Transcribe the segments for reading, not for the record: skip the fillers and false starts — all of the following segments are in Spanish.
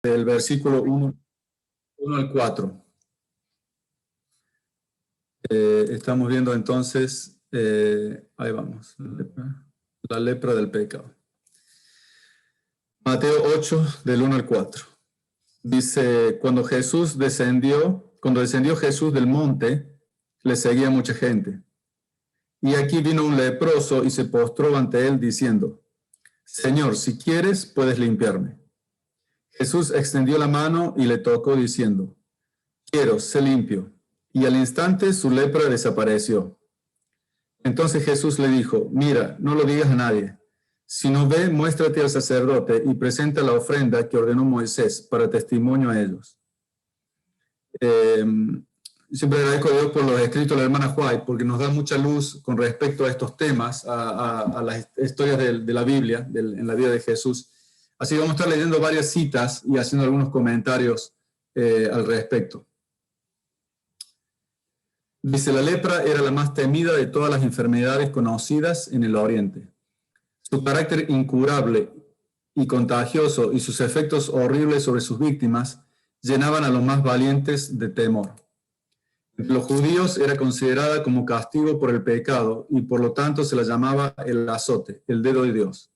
del versículo 1 al 4. Estamos viendo entonces, ahí vamos, la lepra del pecado. Mateo 8, del 1 al 4. Dice, cuando descendió Jesús del monte, le seguía mucha gente. Y aquí vino un leproso y se postró ante él diciendo, Señor, si quieres, puedes limpiarme. Jesús extendió la mano y le tocó diciendo, quiero, sé limpio. Y al instante su lepra desapareció. Entonces Jesús le dijo, mira, no lo digas a nadie. Si no ve, muéstrate al sacerdote y presenta la ofrenda que ordenó Moisés para testimonio a ellos. Siempre agradezco a Dios por los escritos de la hermana White, porque nos da mucha luz con respecto a estos temas, a las historias de la Biblia, en la vida de Jesús. Así que vamos a estar leyendo varias citas y haciendo algunos comentarios al respecto. Dice, la lepra era la más temida de todas las enfermedades conocidas en el Oriente. Su carácter incurable y contagioso y sus efectos horribles sobre sus víctimas llenaban a los más valientes de temor. Entre los judíos era considerada como castigo por el pecado y por lo tanto se la llamaba el azote, el dedo de Dios.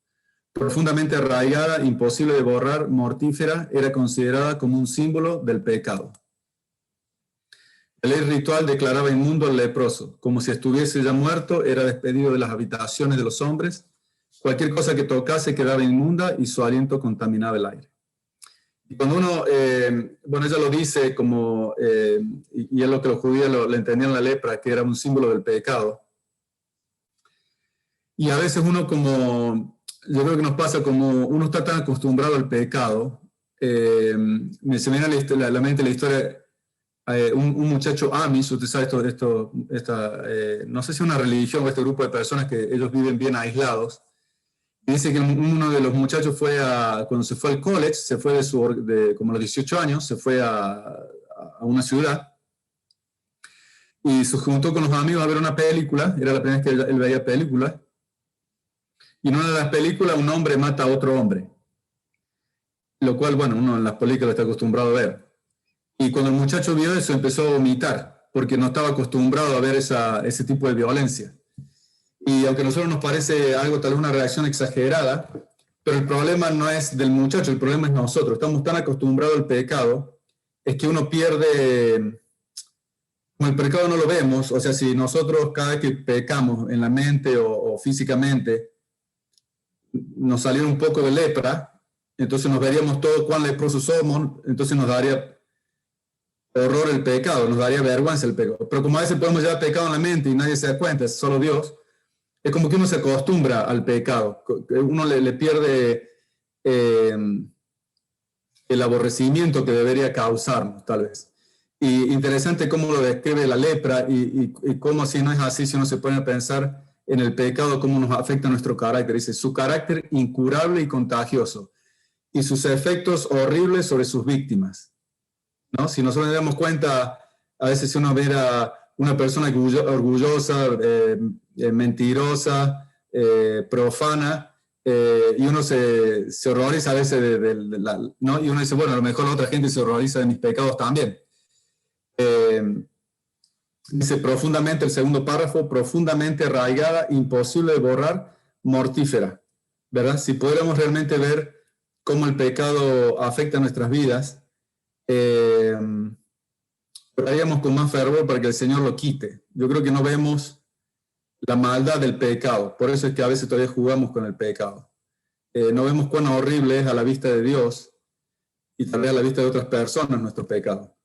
Profundamente arraigada, imposible de borrar, mortífera, era considerada como un símbolo del pecado. La ley ritual declaraba inmundo al leproso, como si estuviese ya muerto, era despedido de las habitaciones de los hombres. Cualquier cosa que tocase quedaba inmunda y su aliento contaminaba el aire. Y cuando uno, ella lo dice como, y es lo que los judíos le entendían la lepra, que era un símbolo del pecado. Y a veces uno yo creo que nos pasa como uno está tan acostumbrado al pecado, se viene a la mente la historia. Un muchacho Amish, usted sabe no sé si es una religión o este grupo de personas que ellos viven bien aislados. Y dice que uno de los muchachos cuando se fue al college, se fue como a los 18 años, se fue a una ciudad y se juntó con los amigos a ver una película. Era la primera vez que él veía películas. Y en una de las películas un hombre mata a otro hombre, lo cual, uno en las películas está acostumbrado a ver. Y cuando el muchacho vio eso, empezó a vomitar, porque no estaba acostumbrado a ver ese tipo de violencia. Y aunque a nosotros nos parece algo, tal vez una reacción exagerada, pero el problema no es del muchacho, el problema es nosotros. Estamos tan acostumbrados al pecado, es que uno pierde, como el pecado no lo vemos, o sea, si nosotros cada vez que pecamos en la mente o físicamente, nos saliera un poco de lepra, entonces nos veríamos todos cuán leprosos somos, entonces nos daría horror el pecado, nos daría vergüenza el pecado. Pero como a veces podemos llevar pecado en la mente y nadie se da cuenta, es solo Dios, es como que uno se acostumbra al pecado. Uno le pierde el aborrecimiento que debería causarnos, tal vez. Y interesante cómo lo describe la lepra y cómo si no es así, si uno se pone a pensar en el pecado, cómo nos afecta nuestro carácter. Dice, su carácter incurable y contagioso y sus efectos horribles sobre sus víctimas. ¿No? Si nosotros nos damos cuenta, a veces si uno ve a una persona orgullosa, mentirosa, profana, y uno se horroriza a veces ¿no? Y uno dice, bueno, a lo mejor la otra gente se horroriza de mis pecados también. Dice profundamente, el segundo párrafo, profundamente arraigada, imposible de borrar, mortífera. ¿Verdad? Si pudiéramos realmente ver cómo el pecado afecta nuestras vidas, oraríamos con más fervor para que el Señor lo quite. Yo creo que no vemos la maldad del pecado, por eso es que a veces todavía jugamos con el pecado. No vemos cuán horrible es a la vista de Dios y tal vez a la vista de otras personas nuestro pecado.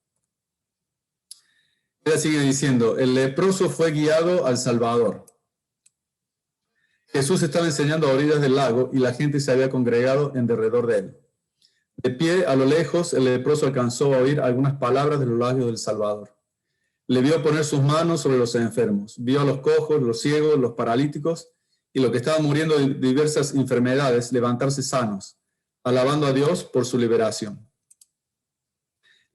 Ella sigue diciendo, el leproso fue guiado al Salvador. Jesús estaba enseñando a orillas del lago y la gente se había congregado en derredor de él. De pie, a lo lejos, el leproso alcanzó a oír algunas palabras de los labios del Salvador. Le vio poner sus manos sobre los enfermos, vio a los cojos, los ciegos, los paralíticos y los que estaban muriendo de diversas enfermedades levantarse sanos, alabando a Dios por su liberación.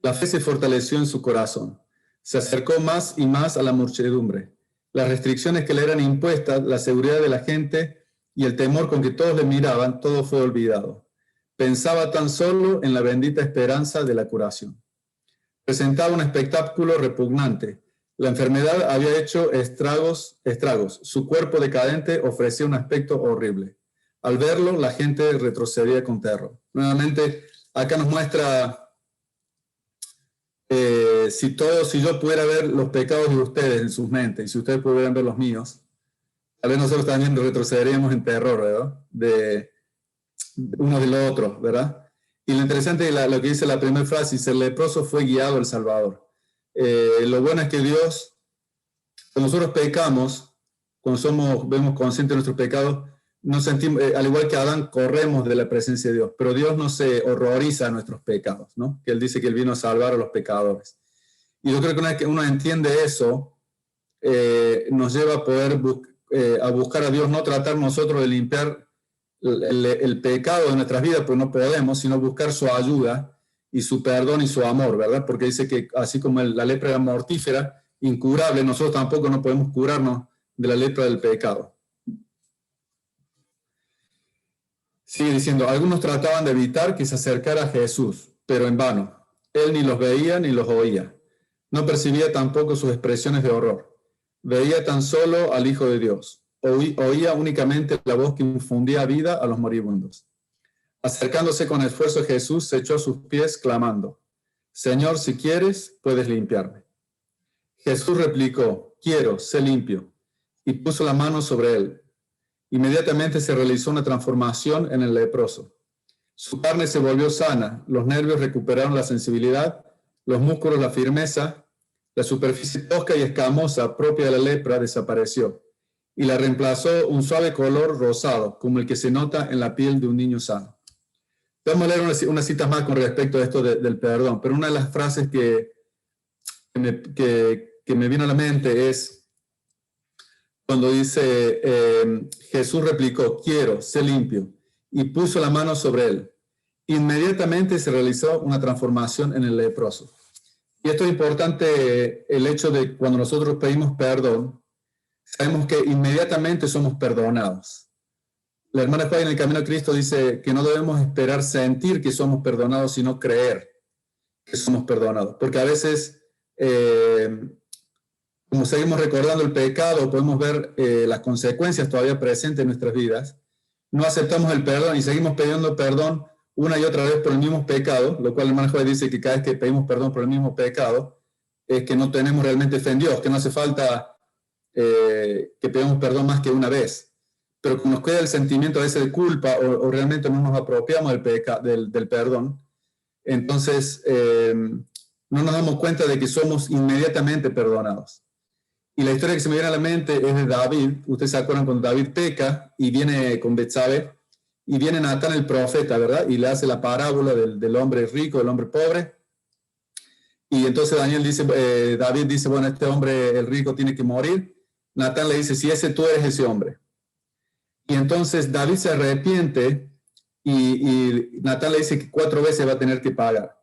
La fe se fortaleció en su corazón. Se acercó más y más a la muchedumbre. Las restricciones que le eran impuestas, la seguridad de la gente y el temor con que todos le miraban, todo fue olvidado. Pensaba tan solo en la bendita esperanza de la curación. Presentaba un espectáculo repugnante. La enfermedad había hecho estragos. Su cuerpo decadente ofrecía un aspecto horrible. Al verlo, la gente retrocedía con terror. Nuevamente, acá nos muestra, si yo pudiera ver los pecados de ustedes en sus mentes, y si ustedes pudieran ver los míos, tal vez nosotros también retrocederíamos en terror, ¿verdad? De uno de los otros, ¿verdad? Y lo interesante es lo que dice la primera frase, dice, el leproso fue guiado al Salvador. Lo bueno es que Dios, cuando nosotros pecamos, cuando vemos conscientes de nuestros pecados, nos sentimos, al igual que Adán, corremos de la presencia de Dios, pero Dios no se horroriza a nuestros pecados, ¿no? Que Él dice que Él vino a salvar a los pecadores. Y yo creo que una vez que uno entiende eso, nos lleva a poder a buscar a Dios, no tratar nosotros de limpiar el pecado de nuestras vidas, pues no podemos, sino buscar su ayuda y su perdón y su amor, ¿verdad? Porque dice que así como la lepra era mortífera, incurable, nosotros tampoco no podemos curarnos de la lepra del pecado. Sigue diciendo, algunos trataban de evitar que se acercara a Jesús, pero en vano. Él ni los veía ni los oía. No percibía tampoco sus expresiones de horror. Veía tan solo al Hijo de Dios. Oía únicamente la voz que infundía vida a los moribundos. Acercándose con esfuerzo, Jesús se echó a sus pies clamando, Señor, si quieres, puedes limpiarme. Jesús replicó, quiero, sé limpio, y puso la mano sobre él. Inmediatamente se realizó una transformación en el leproso. Su carne se volvió sana, los nervios recuperaron la sensibilidad, los músculos la firmeza, la superficie tosca y escamosa propia de la lepra desapareció, y la reemplazó un suave color rosado, como el que se nota en la piel de un niño sano. Vamos a leer unas citas más con respecto a esto del perdón, pero una de las frases que me vino a la mente es cuando dice, Jesús replicó, quiero, sé limpio, y puso la mano sobre él. Inmediatamente se realizó una transformación en el leproso. Y esto es importante, el hecho de cuando nosotros pedimos perdón, sabemos que inmediatamente somos perdonados. La hermana Juan en el Camino a Cristo dice que no debemos esperar sentir que somos perdonados, sino creer que somos perdonados. Porque a veces, como seguimos recordando el pecado, podemos ver las consecuencias todavía presentes en nuestras vidas. No aceptamos el perdón y seguimos pidiendo perdón una y otra vez por el mismo pecado, lo cual el hermano Juan dice que cada vez que pedimos perdón por el mismo pecado, es que no tenemos realmente fe en Dios, que no hace falta que pedimos perdón más que una vez. Pero como nos queda el sentimiento a veces de culpa o realmente no nos apropiamos del perdón, entonces no nos damos cuenta de que somos inmediatamente perdonados. Y la historia que se me viene a la mente es de David. Ustedes se acuerdan cuando David peca y viene con Betsabe, y viene Natán el profeta, ¿verdad? Y le hace la parábola del hombre rico, del hombre pobre. Y entonces David dice, bueno, este hombre, el rico, tiene que morir. Natán le dice, si tú eres ese hombre. Y entonces David se arrepiente y Natán le dice que 4 veces va a tener que pagar.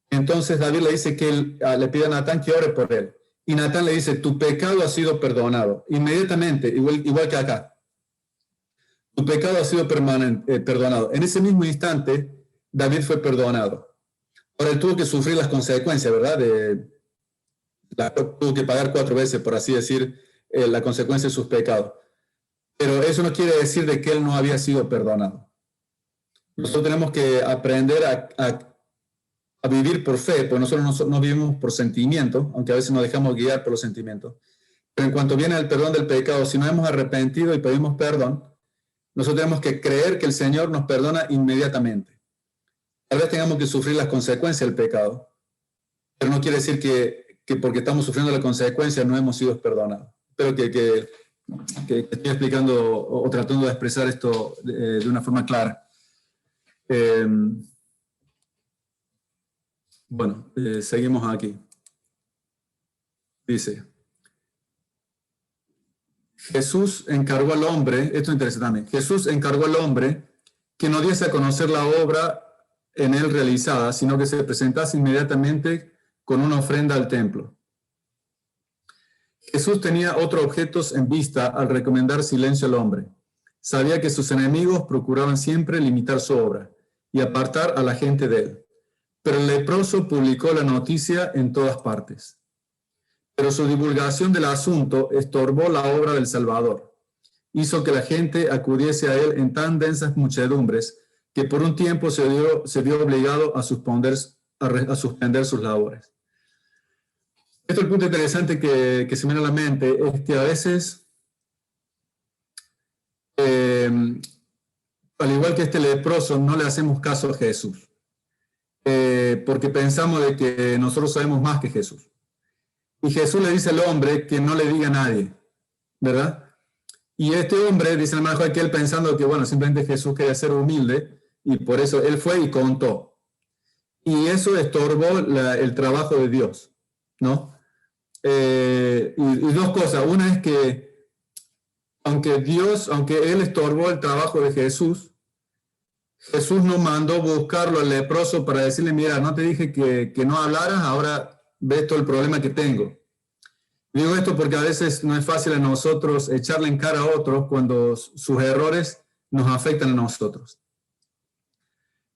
Entonces David le dice que le pide a Natán que ore por él. Y Natán le dice, tu pecado ha sido perdonado. Inmediatamente, igual que acá. Tu pecado ha sido perdonado. En ese mismo instante, David fue perdonado. Ahora él tuvo que sufrir las consecuencias, ¿verdad? Tuvo que pagar 4 veces, por así decir, la consecuencia de sus pecados. Pero eso no quiere decir de que él no había sido perdonado. Nosotros tenemos que aprender a vivir por fe, porque nosotros no vivimos por sentimiento, aunque a veces nos dejamos guiar por los sentimientos. Pero en cuanto viene el perdón del pecado, si nos hemos arrepentido y pedimos perdón, nosotros tenemos que creer que el Señor nos perdona inmediatamente. Tal vez tengamos que sufrir las consecuencias del pecado, pero no quiere decir que porque estamos sufriendo las consecuencias no hemos sido perdonados. Espero que estoy explicando o tratando de expresar esto de una forma clara. Seguimos aquí. Dice, Jesús encargó al hombre, esto es interesante también, Jesús encargó al hombre que no diese a conocer la obra en él realizada, sino que se presentase inmediatamente con una ofrenda al templo. Jesús tenía otros objetos en vista al recomendar silencio al hombre. Sabía que sus enemigos procuraban siempre limitar su obra, y apartar a la gente de él. Pero el leproso publicó la noticia en todas partes. Pero su divulgación del asunto estorbó la obra del Salvador. Hizo que la gente acudiese a él en tan densas muchedumbres que por un tiempo se vio obligado a suspender sus labores. Esto es el punto interesante que se me viene a la mente, es que a veces, al igual que este leproso, no le hacemos caso a Jesús, porque pensamos de que nosotros sabemos más que Jesús. Y Jesús le dice al hombre que no le diga a nadie, ¿verdad? Y este hombre, dice el hermano Joaquín, que él pensando que, bueno, simplemente Jesús quería ser humilde, y por eso él fue y contó. Y eso estorbó el trabajo de Dios, ¿no? Y dos cosas. Una es que, aunque él estorbó el trabajo de Jesús, Jesús no mandó buscarlo al leproso para decirle, mira, no te dije que no hablaras, ahora ves todo el problema que tengo. Digo esto porque a veces no es fácil a nosotros echarle en cara a otros cuando sus errores nos afectan a nosotros.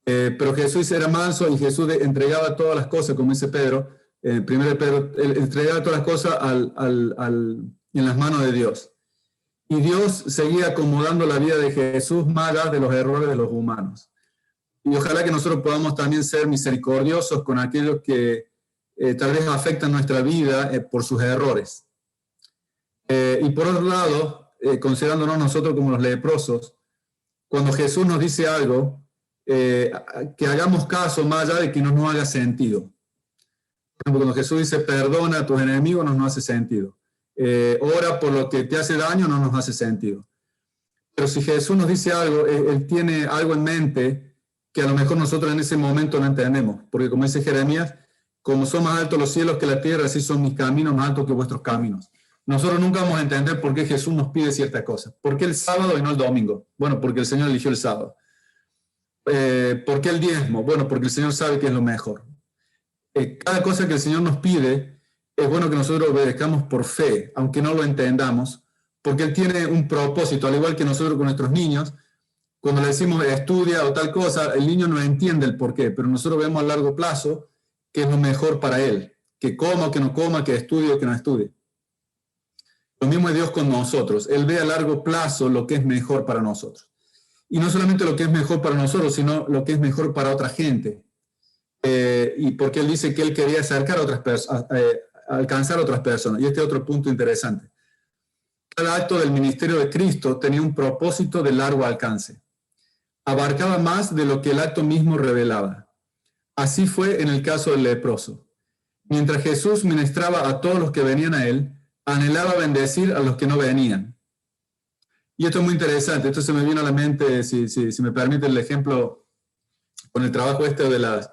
Pero Jesús era manso y Jesús entregaba todas las cosas, como dice Pedro, primero Pedro, él entregaba todas las cosas en las manos de Dios. Y Dios seguía acomodando la vida de Jesús más allá de los errores de los humanos. Y ojalá que nosotros podamos también ser misericordiosos con aquellos que tal vez afectan nuestra vida por sus errores. Y por otro lado, considerándonos nosotros como los leprosos, cuando Jesús nos dice algo, que hagamos caso más allá de que no nos haga sentido. Por ejemplo, cuando Jesús dice perdona a tus enemigos, no nos hace sentido. Ora por lo que te hace daño, no nos hace sentido. Pero si Jesús nos dice algo, Él tiene algo en mente que a lo mejor nosotros en ese momento no entendemos. Porque como dice Jeremías, como son más altos los cielos que la tierra, así son mis caminos más altos que vuestros caminos. Nosotros nunca vamos a entender por qué Jesús nos pide cierta cosa. ¿Por qué el sábado y no el domingo? Bueno, porque el Señor eligió el sábado. ¿Por qué el diezmo? Bueno, porque el Señor sabe que es lo mejor. Cada cosa que el Señor nos pide, es bueno que nosotros obedezcamos por fe, aunque no lo entendamos, porque Él tiene un propósito, al igual que nosotros con nuestros niños. Cuando le decimos estudia o tal cosa, el niño no entiende el por qué, pero nosotros vemos a largo plazo que es lo mejor para él, que coma o que no coma, que estudie o que no estudie. Lo mismo es Dios con nosotros. Él ve a largo plazo lo que es mejor para nosotros. Y no solamente lo que es mejor para nosotros, sino lo que es mejor para otra gente. Y porque Él dice que Él quería acercar a otras personas, alcanzar a otras personas. Y este es otro punto interesante. Cada acto del ministerio de Cristo tenía un propósito de largo alcance. Abarcaba más de lo que el acto mismo revelaba. Así fue en el caso del leproso. Mientras Jesús ministraba a todos los que venían a Él, anhelaba bendecir a los que no venían. Y esto es muy interesante. Esto se me vino a la mente, si me permite el ejemplo, con el trabajo de las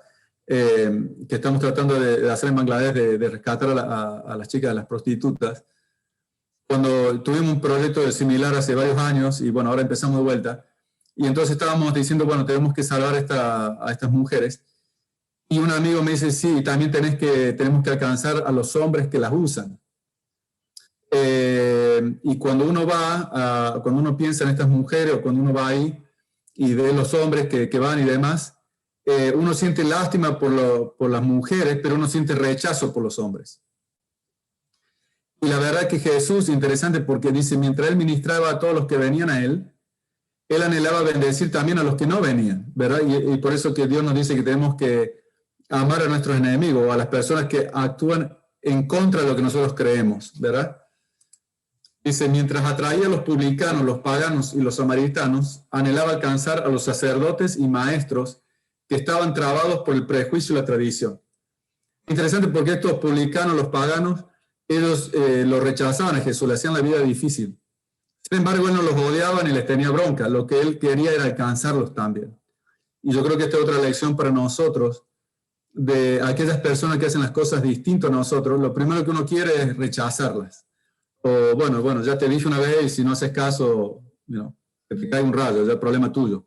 que estamos tratando de hacer en Bangladesh, de rescatar a las chicas de las prostitutas. Cuando tuvimos un proyecto similar hace varios años, y bueno, ahora empezamos de vuelta, y entonces estábamos diciendo, bueno, tenemos que salvar a estas mujeres. Y un amigo me dice, sí, también tenemos que alcanzar a los hombres que las usan. Y cuando uno piensa en estas mujeres, o cuando uno va ahí y ve los hombres que van y demás, uno siente lástima por las mujeres, pero uno siente rechazo por los hombres. Y la verdad que Jesús, interesante porque dice, mientras Él ministraba a todos los que venían a Él, Él anhelaba bendecir también a los que no venían, ¿verdad? Y por eso que Dios nos dice que tenemos que amar a nuestros enemigos, a las personas que actúan en contra de lo que nosotros creemos, ¿verdad? Dice, mientras atraía a los publicanos, los paganos y los samaritanos, anhelaba alcanzar a los sacerdotes y maestros que estaban trabados por el prejuicio y la tradición. Interesante porque estos publicanos, los paganos, ellos lo rechazaban a Jesús, le hacían la vida difícil. Sin embargo, Él no los odiaba ni les tenía bronca. Lo que Él quería era alcanzarlos también. Y yo creo que esta es otra lección para nosotros, de aquellas personas que hacen las cosas distintas a nosotros. Lo primero que uno quiere es rechazarlas. O bueno, ya te dije una vez y si no haces caso, te cae un rayo, ya es problema tuyo.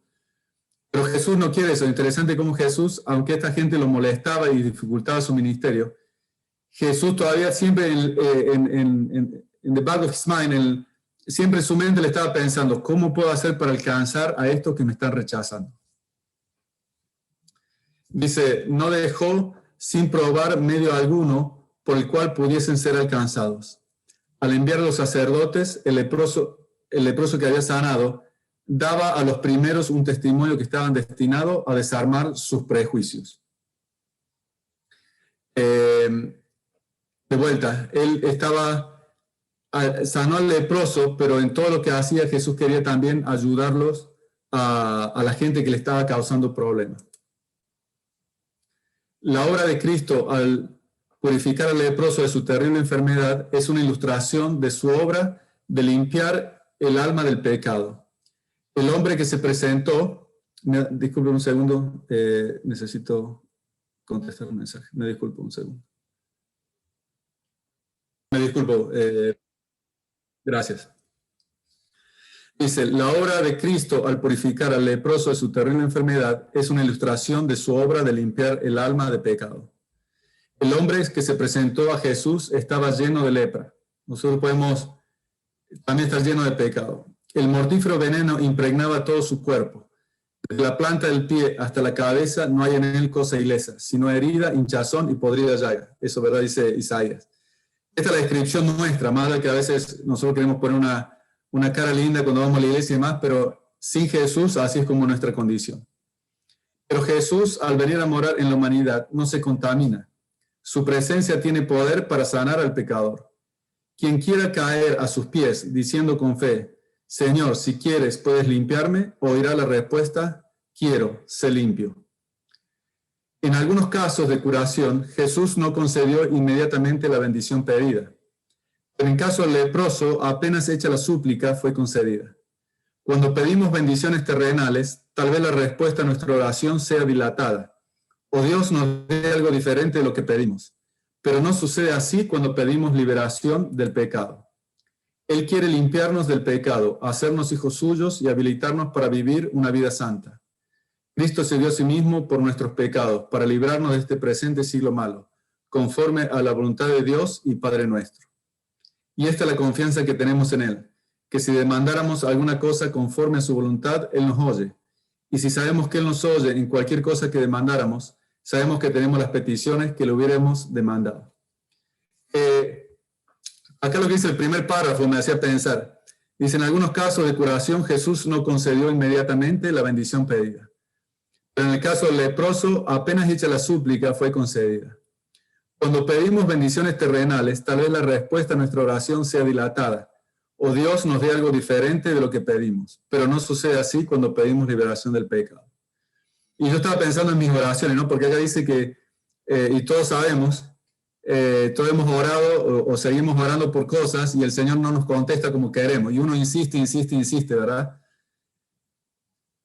Pero Jesús no quiere eso. Interesante cómo Jesús, aunque esta gente lo molestaba y dificultaba su ministerio, Jesús todavía siempre en the back of his mind, siempre en su mente le estaba pensando, ¿cómo puedo hacer para alcanzar a estos que me están rechazando? Dice, no dejó sin probar medio alguno por el cual pudiesen ser alcanzados. Al enviar a los sacerdotes, el leproso que había sanado daba a los primeros un testimonio que estaban destinados a desarmar sus prejuicios. De vuelta, él sanó al leproso, pero en todo lo que hacía Jesús quería también ayudarlos a la gente que le estaba causando problemas. La obra de Cristo al purificar al leproso de su terrible enfermedad es una ilustración de su obra de limpiar el alma del pecado. El hombre que se presentó, disculpe un segundo, necesito contestar un mensaje, me disculpo un segundo. Me disculpo, gracias. Dice, la obra de Cristo al purificar al leproso de su terrible enfermedad es una ilustración de su obra de limpiar el alma de pecado. El hombre que se presentó a Jesús estaba lleno de lepra. Nosotros podemos también estar lleno de pecado. El mortífero veneno impregnaba todo su cuerpo. Desde la planta del pie hasta la cabeza no hay en él cosa ilesa, sino herida, hinchazón y podrida llaga. Eso, ¿verdad? Dice Isaías. Esta es la descripción nuestra, más de que a veces nosotros queremos poner una cara linda cuando vamos a la iglesia y demás, pero sin Jesús así es como nuestra condición. Pero Jesús, al venir a morar en la humanidad, no se contamina. Su presencia tiene poder para sanar al pecador. Quien quiera caer a sus pies diciendo con fe, Señor, si quieres, puedes limpiarme, oirá la respuesta, quiero, sé limpio. En algunos casos de curación, Jesús no concedió inmediatamente la bendición pedida. Pero en caso del leproso, apenas hecha la súplica, fue concedida. Cuando pedimos bendiciones terrenales, tal vez la respuesta a nuestra oración sea dilatada, o Dios nos dé algo diferente de lo que pedimos. Pero no sucede así cuando pedimos liberación del pecado. Él quiere limpiarnos del pecado, hacernos hijos suyos y habilitarnos para vivir una vida santa. Cristo se dio a sí mismo por nuestros pecados, para librarnos de este presente siglo malo, conforme a la voluntad de Dios y Padre nuestro. Y esta es la confianza que tenemos en Él, que si demandáramos alguna cosa conforme a su voluntad, Él nos oye. Y si sabemos que Él nos oye en cualquier cosa que demandáramos, sabemos que tenemos las peticiones que le hubiéramos demandado. Acá lo que dice el primer párrafo me hacía pensar. Dice, en algunos casos de curación Jesús no concedió inmediatamente la bendición pedida. Pero en el caso del leproso, apenas hecha la súplica, fue concedida. Cuando pedimos bendiciones terrenales, tal vez la respuesta a nuestra oración sea dilatada, o Dios nos dé algo diferente de lo que pedimos, pero no sucede así cuando pedimos liberación del pecado. Y yo estaba pensando en mis oraciones, ¿no? Porque acá dice que, y todos sabemos, todos hemos orado o seguimos orando por cosas y el Señor no nos contesta como queremos, y uno insiste, ¿verdad?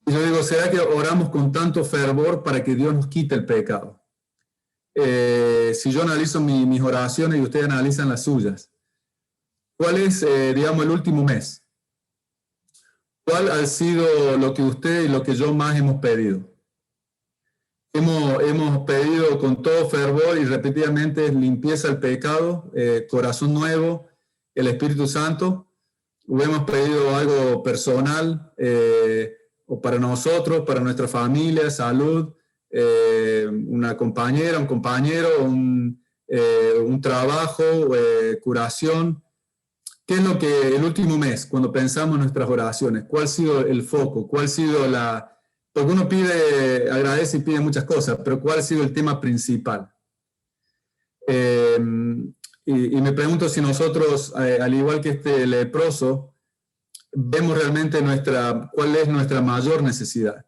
Y yo digo, ¿será que oramos con tanto fervor para que Dios nos quite el pecado? Si yo analizo mis oraciones y ustedes analizan las suyas, ¿cuál es, digamos, el último mes? ¿Cuál ha sido lo que usted y lo que yo más hemos pedido? Hemos pedido con todo fervor y repetidamente limpieza del pecado, corazón nuevo, el Espíritu Santo. ¿O hemos pedido algo personal o para nosotros, para nuestra familia, salud? Una compañera, un compañero, un trabajo, curación. ¿Qué es lo que el último mes, cuando pensamos en nuestras oraciones, cuál ha sido el foco, cuál ha sido porque uno pide, agradece y pide muchas cosas, pero cuál ha sido el tema principal? Y me pregunto si nosotros, al igual que este leproso, vemos realmente cuál es nuestra mayor necesidad.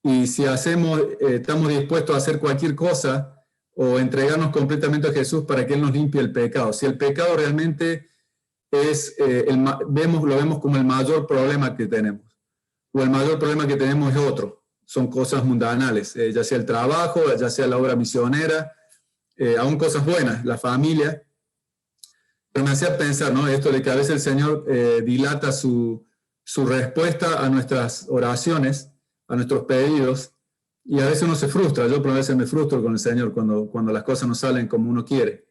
Y si estamos dispuestos a hacer cualquier cosa o entregarnos completamente a Jesús para que Él nos limpie el pecado. Si el pecado realmente lo vemos como el mayor problema que tenemos, o el mayor problema que tenemos es otro, son cosas mundanales, ya sea el trabajo, ya sea la obra misionera, aún cosas buenas, la familia. Pero me hacía pensar, ¿no? Esto de que a veces el Señor dilata su respuesta a nuestras oraciones, a nuestros pedidos, y a veces uno se frustra. Yo por a veces me frustro con el Señor cuando las cosas no salen como uno quiere.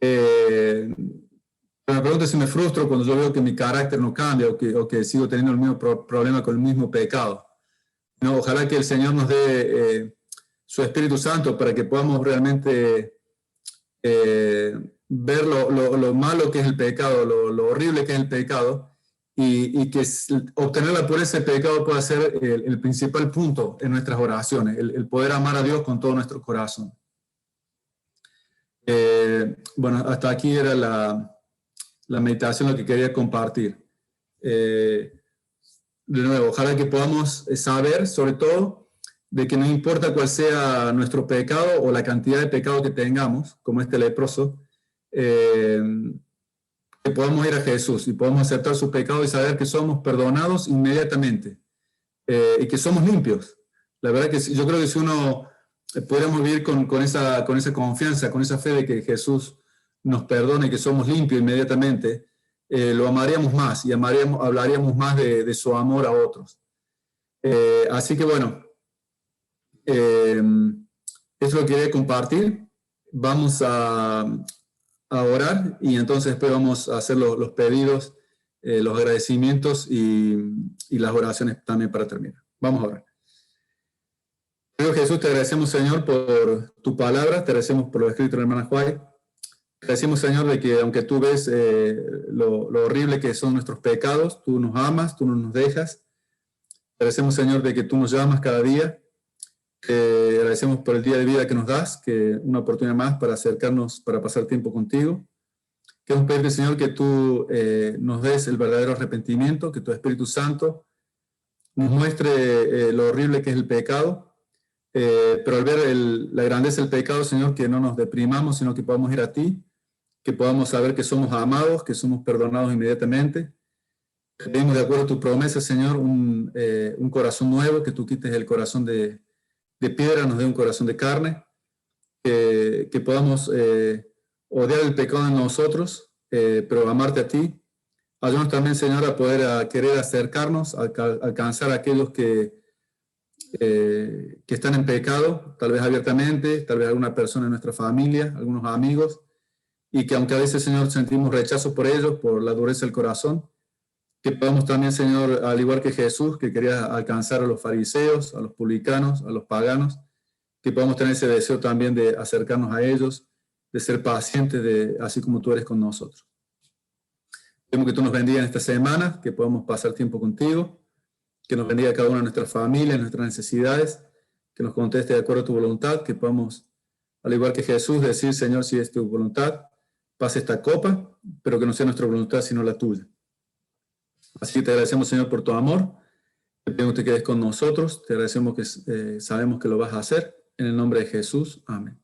Me pregunto si me frustro cuando yo veo que mi carácter no cambia o que sigo teniendo el mismo problema con el mismo pecado. No, ojalá que el Señor nos dé su Espíritu Santo para que podamos realmente ver lo malo que es el pecado, lo horrible que es el pecado, y que obtener la pureza del pecado pueda ser el principal punto en nuestras oraciones, el poder amar a Dios con todo nuestro corazón. Bueno, hasta aquí era la meditación, lo que quería compartir. De nuevo, ojalá que podamos saber, sobre todo, de que no importa cuál sea nuestro pecado o la cantidad de pecado que tengamos, como este leproso, que podamos ir a Jesús y podamos aceptar su pecado y saber que somos perdonados inmediatamente y que somos limpios. La verdad que yo creo que si uno pudiéramos vivir con esa confianza, con esa fe de que Jesús nos perdona y que somos limpios inmediatamente, lo amaríamos más y hablaríamos más de su amor a otros. Así que bueno, eso es lo que quería compartir. Vamos a orar y entonces después vamos a hacer los pedidos, los agradecimientos y las oraciones también para terminar. Vamos a orar. Querido Jesús, te agradecemos, Señor, por tu palabra, te agradecemos por lo escrito de la hermana Juárez. Te agradecemos, Señor, de que aunque tú ves lo horrible que son nuestros pecados, tú nos amas, tú no nos dejas. Te agradecemos, Señor, de que tú nos llamas cada día. Te agradecemos por el día de vida que nos das, que una oportunidad más para acercarnos, para pasar tiempo contigo. Queremos pedirte, Señor, que tú nos des el verdadero arrepentimiento, que tu Espíritu Santo nos muestre lo horrible que es el pecado, pero al ver la grandeza del pecado, Señor, que no nos deprimamos, sino que podamos ir a ti, que podamos saber que somos amados, que somos perdonados inmediatamente. Pedimos, de acuerdo a tu promesa, Señor, un corazón nuevo, que tú quites el corazón de piedra, nos dé un corazón de carne, que podamos odiar el pecado en nosotros, pero amarte a ti. Ayúdanos también, Señor, a poder querer acercarnos, a alcanzar a aquellos que están en pecado, tal vez abiertamente, tal vez alguna persona en nuestra familia, algunos amigos, y que aunque a veces, Señor, sentimos rechazo por ellos, por la dureza del corazón, que podamos también, Señor, al igual que Jesús, que quería alcanzar a los fariseos, a los publicanos, a los paganos, que podamos tener ese deseo también de acercarnos a ellos, de ser pacientes, así como tú eres con nosotros. Pedimos que tú nos bendigas en esta semana, que podamos pasar tiempo contigo, que nos bendiga cada una de nuestras familias, nuestras necesidades, que nos conteste de acuerdo a tu voluntad, que podamos, al igual que Jesús, decir, Señor, si es tu voluntad, pase esta copa, pero que no sea nuestra voluntad, sino la tuya. Así que te agradecemos, Señor, por tu amor. Te pedimos que te quedes con nosotros. Te agradecemos que sabemos que lo vas a hacer. En el nombre de Jesús. Amén.